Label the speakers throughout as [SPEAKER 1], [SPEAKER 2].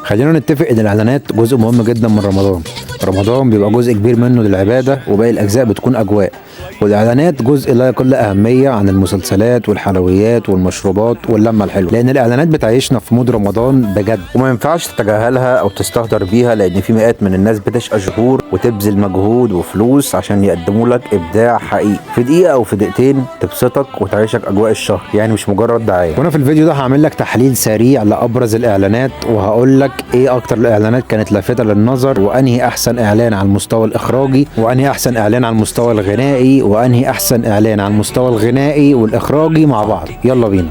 [SPEAKER 1] خلينا نتفق ان الاعلانات جزء مهم جدا من رمضان بيبقى جزء كبير منه للعباده، وباقي الاجزاء بتكون اجواء. والاعلانات جزء لا يقل اهميه عن المسلسلات والحلويات والمشروبات واللمه الحلوه، لان الاعلانات بتعيشنا في مود رمضان بجد، وما ينفعش تتجاهلها او تستهتر بيها، لان في مئات من الناس بتشقى شهور وتبذل مجهود وفلوس عشان يقدموا لك ابداع حقيقي في دقيقه او في دقيقتين تبسطك وتعيشك اجواء الشهر، يعني مش مجرد دعايه. وانا في الفيديو ده هعمل لك تحليل سريع لابرز الاعلانات، وهقول لك ايه اكتر الاعلانات كانت لافتة للنظر، وانهي احسن اعلان على المستوى الاخراجي، وانهي احسن اعلان على المستوى الغنائي، وانهي احسن اعلان على المستوى الغنائي والاخراجي مع بعض. يلا بينا.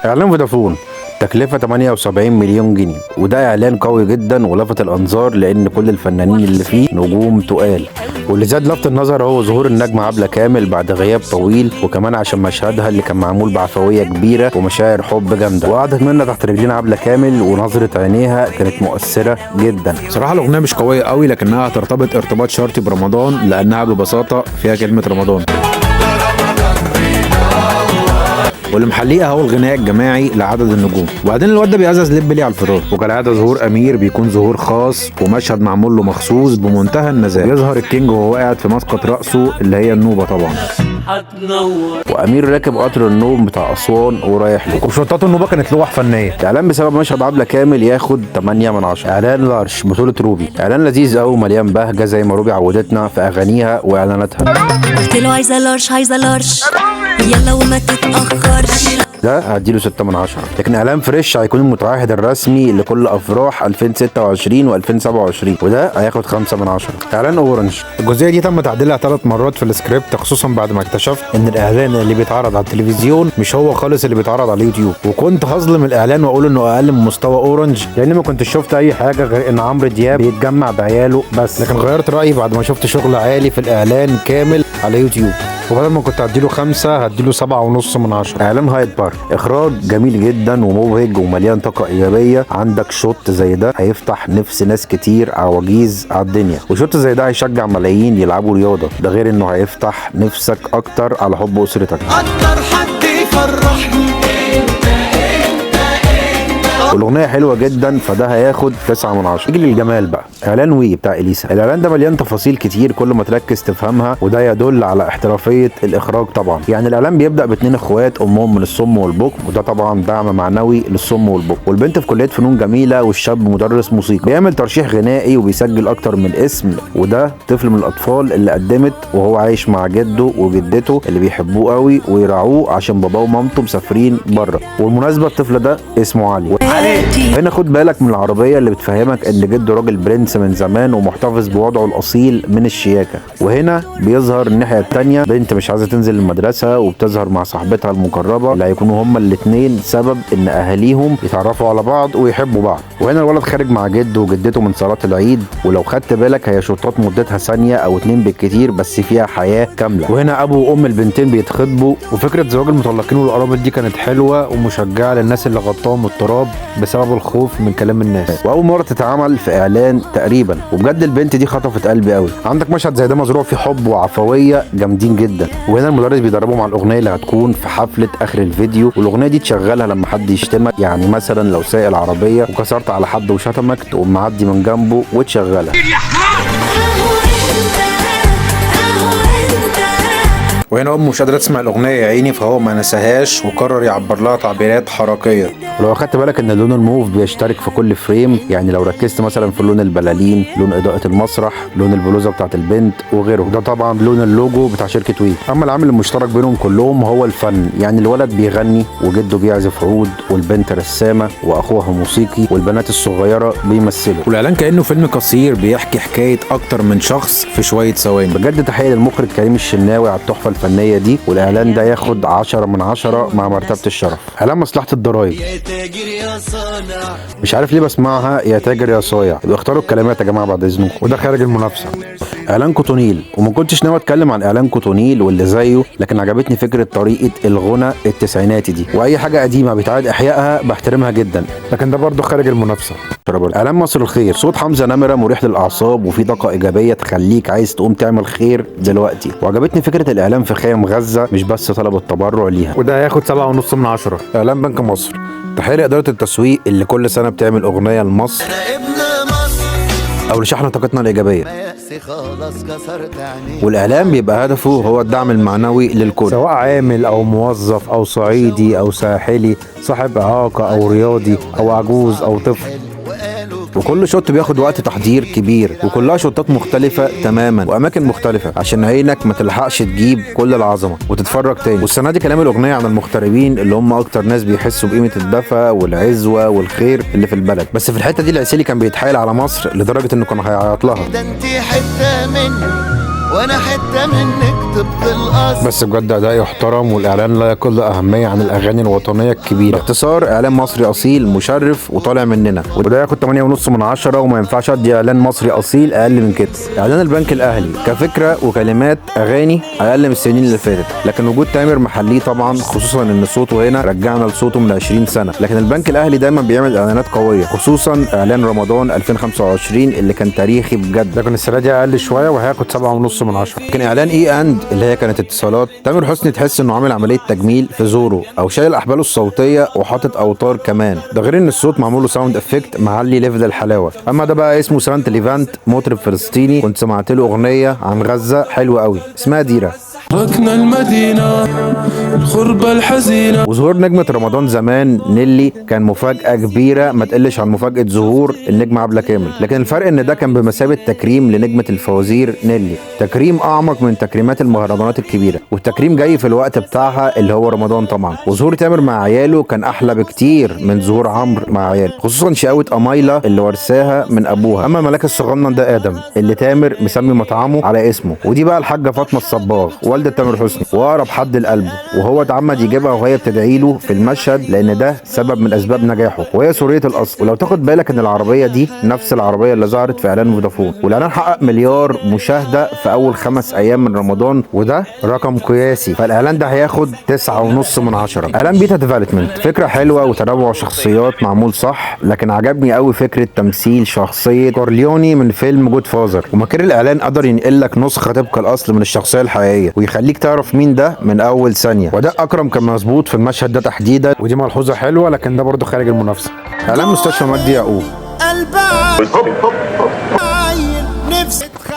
[SPEAKER 1] اعلان فودافون تكلفة 78 مليون جنيه، وده اعلان قوي جدا ولفت الانظار لان كل الفنانين اللي فيه نجوم تقال. واللي زاد لفت النظر هو ظهور النجمة عبلة كامل بعد غياب طويل، وكمان عشان مشهدها اللي كان معمول بعفوية كبيرة ومشاعر حب جامدة، وقعدت منا تحت رجلين عبلة كامل ونظرة عينيها كانت مؤثرة جدا. صراحة الاغنية مش قوية قوي، لكنها ترتبط ارتباط شرطي برمضان، لانها ببساطة فيها كلمة رمضان، واللي محليها هو الغناء الجماعي لعدد النجوم. وبعدين الواد ده بيعزز لب ليه على الفطار، وكالعاده ظهور امير بيكون ظهور خاص ومشهد معمول له مخصوص بمنتهى النزاهه. يظهر الكينج وهو قاعد في مسقط راسه اللي هي النوبه طبعا، وامير راكب قطر النوم بتاع اسوان ورايح له، وشطات النوبه كانت لوح فنيه. اعلان بسبب مشهد عبله كامل ياخد 8 من 10. اعلان لارش بطوله روبي، اعلان لذيذ قوي ومليان بهجه زي ما روبي عودتنا في اغانيها واعلاناتها.
[SPEAKER 2] قلت له عايزه لارش يلا وما تتاخرش،
[SPEAKER 1] ده هديله 6 من 10. لكن اعلان فريش هيكون المتعهد الرسمي لكل افراح 2026 و2027، وده هياخد 5 من 10. اعلان اورنج، الجزئيه دي تم تعديلها 3 مرات في السكريبت، خصوصا بعد ما اكتشفت ان الاعلان اللي بيتعرض على التلفزيون مش هو خالص اللي بيتعرض على اليوتيوب، وكنت هظلم الاعلان واقول انه اقل من مستوى اورنج، لان ما كنتش شفت اي حاجه غير ان عمرو دياب بيتجمع بعياله بس. لكن غيرت رايي بعد ما شفت شغل عالي في الاعلان كامل على يوتيوب، وبدل ما كنت هديله 5 هديله 7.5 من 10. اعلان هايد بارك، اخراج جميل جدا ومبهج ومليان طاقه ايجابيه. عندك شوت زي ده هيفتح نفس ناس كتير عواجيز على الدنيا، وشوت زي ده هيشجع ملايين يلعبوا رياضه، ده غير انه هيفتح نفسك اكتر على حب اسرتك.
[SPEAKER 3] اكتر حد يفرحني
[SPEAKER 1] والاغنيه حلوه جدا، فده هياخد 9 من 10. نيجي للجمال بقى، اعلان وي بتاع اليسا. الاعلان ده مليان تفاصيل كتير، كل ما تركز تفهمها، وده يدل على احترافيه الاخراج طبعا. يعني الاعلان بيبدا باتنين اخوات امهم من الصم والبكم، وده طبعا دعم معنوي للصم والبكم، والبنت في كليه فنون جميله، والشاب مدرس موسيقى. بيعمل ترشيح غنائي وبيسجل اكتر من اسم، وده طفل من الاطفال اللي قدمت وهو عايش مع جده وجدته اللي بيحبوه قوي ويراعوه عشان باباه ومامته مسافرين بره. والمناسبه الطفل ده اسمه علي. هنا خد بالك من العربيه اللي بتفهمك ان جده راجل برنس من زمان ومحتفظ بوضعه الاصيل من الشياكه. وهنا بيظهر الناحيه الثانيه بنت مش عايزه تنزل المدرسه، وبتظهر مع صاحبتها المقربه اللي هيكونوا هما الاثنين سبب ان اهاليهم يتعرفوا على بعض ويحبوا بعض. وهنا الولد خارج مع جده وجدته من صلاه العيد، ولو خدت بالك هي شوطات مدتها ثانيه او 2 بالكتير، بس فيها حياه كامله. وهنا ابو وام البنتين بيتخطبوا، وفكره زواج المطلقين والقرابه دي كانت حلوه ومشجعه للناس اللي غطاهم التراب بسبب الخوف من كلام الناس، واول مره تتعمل في اعلان تقريبا. وبجد البنت دي خطفت قلبي قوي. عندك مشهد زي ده مزروع فيه حب وعفويه جامدين جدا. وهنا المدرس بيدربهم على الاغنيه اللي هتكون في حفله اخر الفيديو، والاغنيه دي تشغلها لما حد يشتمك، يعني مثلا لو سايق العربيه وكسرت على حد وشتمك تقوم معدي من جنبه وتشغلها. وهنا امه مش قادره تسمع الاغنيه يا عيني، فهو ما نساهاش وقرر يعبر لها تعبيرات حركيه. ولو اخدت بالك ان لون الموف بيشترك في كل فريم، يعني لو ركزت مثلا في لون البلالين، لون اضاءه المسرح، لون البلوزه بتاعت البنت وغيره، ده طبعا لون اللوجو بتاع شركه وي. اما العامل المشترك بينهم كلهم هو الفن، يعني الولد بيغني وجده بيعزف عود والبنت رسامه واخوها موسيقي والبنات الصغيره بيمثلوا. والاعلان كانه فيلم قصير بيحكي حكايه اكتر من شخص في شويه ثواني. بجد تحيه للمخرج كريم الشناوي على التحفه الفنيه دي، والاعلان ده ياخد 10 من 10 مع مرتبه الشرف. اعلان مصلحه الضرايب.
[SPEAKER 3] يا تاجر يا صانع.
[SPEAKER 1] مش عارف ليه بسمعها يا تاجر يا صايع، اختاروا الكلمات يا جماعه بعد اذنكم، وده خارج المنافسه. اعلان كوتونيل، وما كنتش ناوي اتكلم عن اعلان كوتونيل واللي زيه، لكن عجبتني فكره طريقه الغنى التسعيناتي دي، واي حاجه قديمه بيتعاد احيائها بحترمها جدا، لكن ده برضه خارج المنافسه. اعلان مصر الخير، صوت حمزه نمره مريح للاعصاب وفي طاقه ايجابيه تخليك عايز تقوم تعمل خير دلوقتي. وعجبتني فكره الاعلان في خيام غزه، مش بس طلب التبرع ليها، وده هياخد 7.5 من 10. اعلان بنك مصر، تحيه لاداره التسويق اللي كل سنه بتعمل اغنيه لمصر
[SPEAKER 3] انا ابن مصر
[SPEAKER 1] او لشحن طاقتنا الايجابيه،
[SPEAKER 3] يأسي خلاص كسرت عيني.
[SPEAKER 1] والاعلان بيبقى هدفه هو الدعم المعنوي للكل، سواء عامل او موظف او صعيدي او ساحلي، صاحب اعاقه او رياضي او عجوز او طفل. وكل شوت بياخد وقت تحضير كبير، وكلها شوتات مختلفة تماما وأماكن مختلفة عشان عينك ما تلحقش تجيب كل العظمة وتتفرج تاني. والسنة دي كلام الأغنية عن المغتربين اللي هم أكتر ناس بيحسوا بقيمة الدفى والعزوة والخير اللي في البلد. بس في الحتة دي العسيلي كان بيتحايل على مصر لدرجة إنه كان هيعيط لها.
[SPEAKER 3] ده انتي حتة مني وانا حتة منك طبق الاصل.
[SPEAKER 1] بس بجد أداء يحترم، والإعلان لا يقل أهمية عن الأغاني الوطنية الكبيرة. باختصار إعلان مصري أصيل مشرف وطالع مننا، وده ياخد 8.5 من 10، وما ينفعش أدي إعلان مصري أصيل أقل من كده. إعلان البنك الأهلي كفكرة وكلمات أغاني أقل من السنين اللي فاتت، لكن وجود تامر محليه طبعا، خصوصا إن صوته هنا رجعنا لصوته من 20 سنة. لكن البنك الأهلي دايما بيعمل إعلانات قوية، خصوصا إعلان رمضان 2025 اللي كان تاريخي بجد، لكن السنة دي أقل شوية وهياخد 7.5 من 10. لكن إعلان اند اللي هي كانت اتصالات، تامر حسني تحس انه عامل عمليه تجميل في زوره، او شايل احباله الصوتيه وحاطط اوتار كمان، ده غير ان الصوت معمول له ساوند افكت معلي ليفل الحلاوه. اما ده بقى اسمه سانت ليفانت، مطرب فلسطيني، كنت سمعت له اغنيه عن غزه حلوه قوي اسمها ديره.
[SPEAKER 4] تركنا المدينة الغربة الحزينة.
[SPEAKER 1] وظهور نجمة رمضان زمان نيلي كان مفاجأة كبيرة ما تقلش عن مفاجأة ظهور النجمة عبلة كامل، لكن الفرق ان ده كان بمثابة تكريم لنجمة الفوازير نيلي، تكريم اعمق من تكريمات المهرجانات الكبيرة، والتكريم جاي في الوقت بتاعها اللي هو رمضان طبعا. وظهور تامر مع عياله كان احلى بكتير من ظهور عمرو مع عياله، خصوصا شقاوة امايلة اللي ورثاها من ابوها. اما ملاك الصغنن ده ادم اللي تامر مسمي مطعمه على اسمه، ودي بقى الحاجة فاطمة الصباغ والدة تامر حسني واقرب حد لقلبه، وهو اتعمد يجيبها وهي بتدعي له في المشهد لان ده سبب من اسباب نجاحه، وهي سوريه الاصل. ولو تاخد بالك ان العربيه دي نفس العربيه اللي ظهرت في اعلان فودافون، والاعلان حقق مليار مشاهده في اول 5 ايام من رمضان، وده رقم قياسي. فالاعلان ده هياخد 9.5 من 10. اعلان بيتا ديفلوبمنت، فكره حلوه وتنوع شخصيات معمول صح، لكن عجبني قوي فكره تمثيل شخصيه كورليوني من فيلم جود فازر، ومكر الاعلان قدر ينقل لك نسخه طبق الاصل من الشخصيه الحقيقيه، ويخليك تعرف مين ده من اول ثانيه. وده اكرم كان مظبوط في المشهد ده تحديدا، ودي ملحوظه حلوه، لكن ده برضه خارج المنافسه. اعلان مستشفى مجدي يعقوب،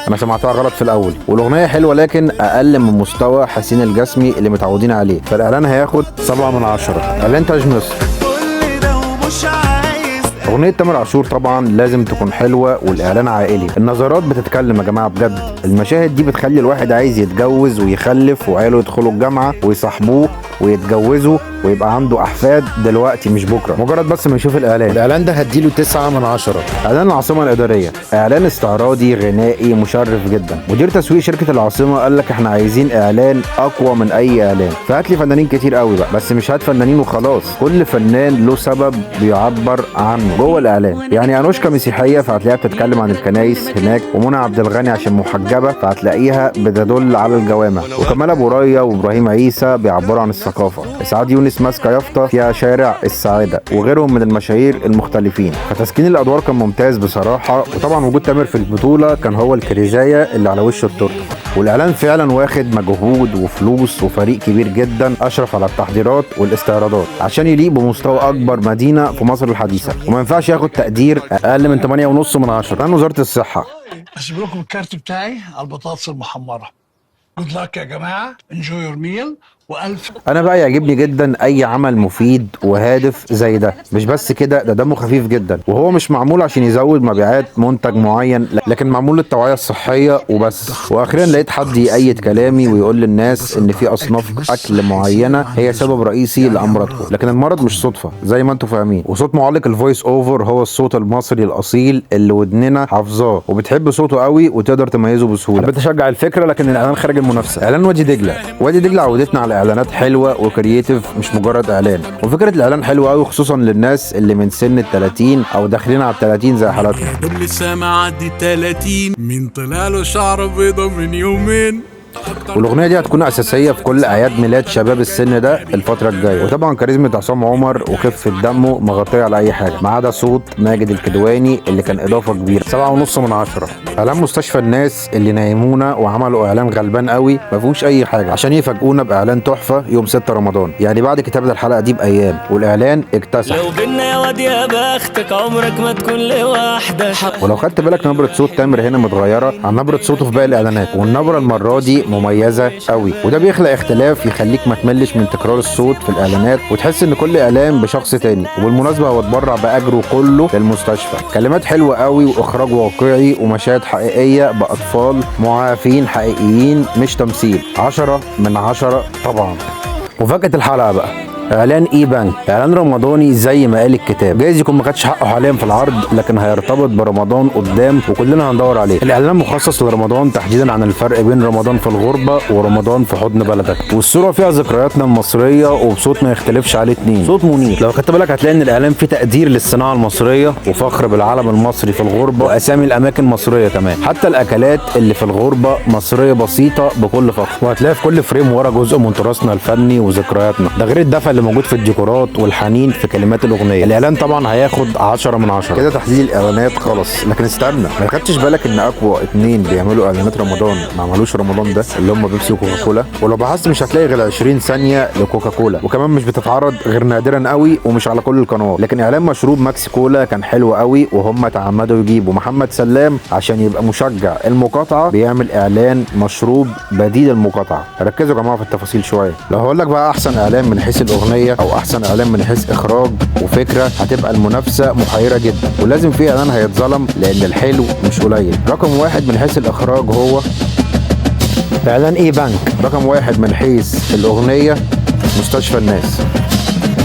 [SPEAKER 1] انا سمعتها غلط في الاول، والاغنيه حلوه لكن اقل من مستوى حسين الجسمي اللي متعودين عليه، فالاعلان هياخد 7 من 10. اعلان تاج مصر،
[SPEAKER 3] كل ده ومش عايز.
[SPEAKER 1] اغنيه تامر عاشور طبعا لازم تكون حلوه، والاعلان عائلي، النظرات بتتكلم يا جماعه بجد، المشاهد دي بتخلي الواحد عايز يتجوز ويخلف وعياله يدخلوا الجامعه ويصاحبوه ويتجوزوا ويبقى عنده احفاد دلوقتي مش بكره، مجرد بس ما يشوف الاعلان ده هديله 9 من 10. اعلان العاصمه الاداريه، اعلان استعراضي غنائي مشرف جدا، مدير تسويق شركه العاصمه قال لك احنا عايزين اعلان اقوى من اي اعلان، فهات لي فنانين كتير قوي بقى، بس مش هات فنانين وخلاص، كل فنان له سبب بيعبر عنه جوه الاعلان. يعني انوشكا مسيحيه فهتلاقيها بتتكلم عن الكنايس هناك، ومنى عبد الغني عشان محجبه فهتلاقيها بتدل على الجوامع، وكمال ابو ريا وابراهيم عيسى بيعبروا عن الثقافه، اسعاد يونس ماسكه يافطه فيها شارع السعاده، وغيرهم من المشاهير المختلفين. فتسكين الادوار كان ممتاز بصراحه، وطبعا وجود تامر في البطوله كان هو الكريزايه اللي على وش التورته. والاعلان فعلا واخد مجهود وفلوس وفريق كبير جدا اشرف على التحضيرات والاستعراضات عشان يليق بمستوى اكبر مدينه في مصر الحديثه، وما ينفعش ياخد تقدير اقل من 8.5 من 10. عن وزاره الصحه،
[SPEAKER 5] اسيب لكم الكارت بتاعي على البطاطس المحمره. جود لك يا جماعه، انجوي يور ميل،
[SPEAKER 1] انا بقى يعجبني جدا اي عمل مفيد وهادف زي ده. مش بس كده، ده دمه خفيف جدا، وهو مش معمول عشان يزود مبيعات منتج معين، لكن معمول للتوعية الصحية وبس. واخيرا لقيت حد يأيد كلامي ويقول للناس ان في اصناف اكل معينة هي سبب رئيسي لامراضكم، لكن المرض مش صدفة زي ما انتم فاهمين. وصوت معلق الفويس اوفر هو الصوت المصري الاصيل اللي ودننا حافظاه وبتحب صوته قوي وتقدر تميزه بسهولة. حبيت اشجع الفكرة، لكن الاعلان خارج المنافسة. اعلان وادي دجلة. وادي دجلة عودتنا على اعلانات حلوة وكرييتيف، مش مجرد اعلان. وفكرة الاعلان حلوة قوي خصوصا للناس اللي من سن ال 30 او داخلين على ال 30 زي حالاتنا.
[SPEAKER 5] لسه معدي 30 مين طلع له شعر بيضة من يومين.
[SPEAKER 1] والاغنيه دي هتكون اساسيه في كل اعياد ميلاد شباب السن ده الفتره الجايه. وطبعا كاريزما عصام عمر وخفه دمه مغطيه على اي حاجه، ما عدا صوت ماجد الكدواني اللي كان اضافه كبيره. 7.5 من 10. اعلان مستشفى الناس اللي نايمونا وعملوا اعلان غلبان قوي ما فيهوش اي حاجه عشان يفاجئونا باعلان تحفه يوم 6 رمضان، يعني بعد كتابه الحلقه دي بايام، والاعلان اكتسح.
[SPEAKER 6] لو بينا يا واد يا بختك عمرك ما تكون لوحدك.
[SPEAKER 1] ولو خدت بالك نبره صوت تامر هنا متغيره عن نبره صوته في باقي الاعلانات، والنبره المره دي مميزه قوي، وده بيخلق اختلاف يخليك ما تملش من تكرار الصوت في الاعلانات وتحس ان كل اعلان بشخص تاني. وبالمناسبه هو اتبرع باجره كله للمستشفى. كلمات حلوه قوي واخراج واقعي ومشاهد حقيقيه باطفال معافين حقيقيين مش تمثيل. 10 من 10 طبعا. مفاجاه الحلقه بقى اعلان اي بنك، اعلان رمضاني زي ما قال الكتاب. جايز يكون ما خدش حقه حاليا في العرض، لكن هيرتبط برمضان قدام وكلنا هندور عليه. الاعلان مخصص لرمضان تحديدا عن الفرق بين رمضان في الغربه ورمضان في حضن بلدك، والصوره فيها ذكرياتنا المصريه وبصوت ما يختلفش عليه اتنين، صوت منير. لو خدت بالك هتلاقي ان الاعلان فيه تقدير للصناعه المصريه وفخر بالعلم المصري في الغربه واسامي الاماكن مصريه كمان. حتى الاكلات اللي في الغربه مصريه بسيطه بكل فخر، وهتلاقي في كل فريم ورا جزء من تراثنا الفني وذكرياتنا، ده غير الدفى اللي موجود في الديكورات والحنين في كلمات الاغنيه. الاعلان طبعا هياخد 10 من 10. كده تحديد الاعلانات خلص، لكن استنى، ما خدتش بالك ان اقوى اتنين بيعملوا اعلانات رمضان ما عملوش رمضان ده، اللي هم بيبسي وكوكاكولا. ولو بحثت مش هتلاقي غير 20 ثانيه لكوكاكولا، وكمان مش بتتعرض غير نادرا قوي ومش على كل القنوات. لكن اعلان مشروب ماكسي كولا كان حلو قوي، وهم تعمدوا يجيبوا محمد سلام عشان يبقى مشجع المقاطعه بيعمل اعلان مشروب بديل المقاطعه. ركزوا يا جماعه في التفاصيل شويه. لو هقول لك بقى احسن اعلان من حيث الاغنيه او احسن اعلان من حيث اخراج وفكره، هتبقى المنافسه محيره جدا، ولازم في اعلان هيتظلم لان الحلو مش قليل. رقم واحد من حيث الاخراج هو اعلان اي بنك. رقم واحد من حيث الاغنيه مستشفى الناس.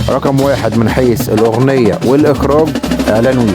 [SPEAKER 1] رقم واحد من حيث الاغنيه والاخراج اعلان وي.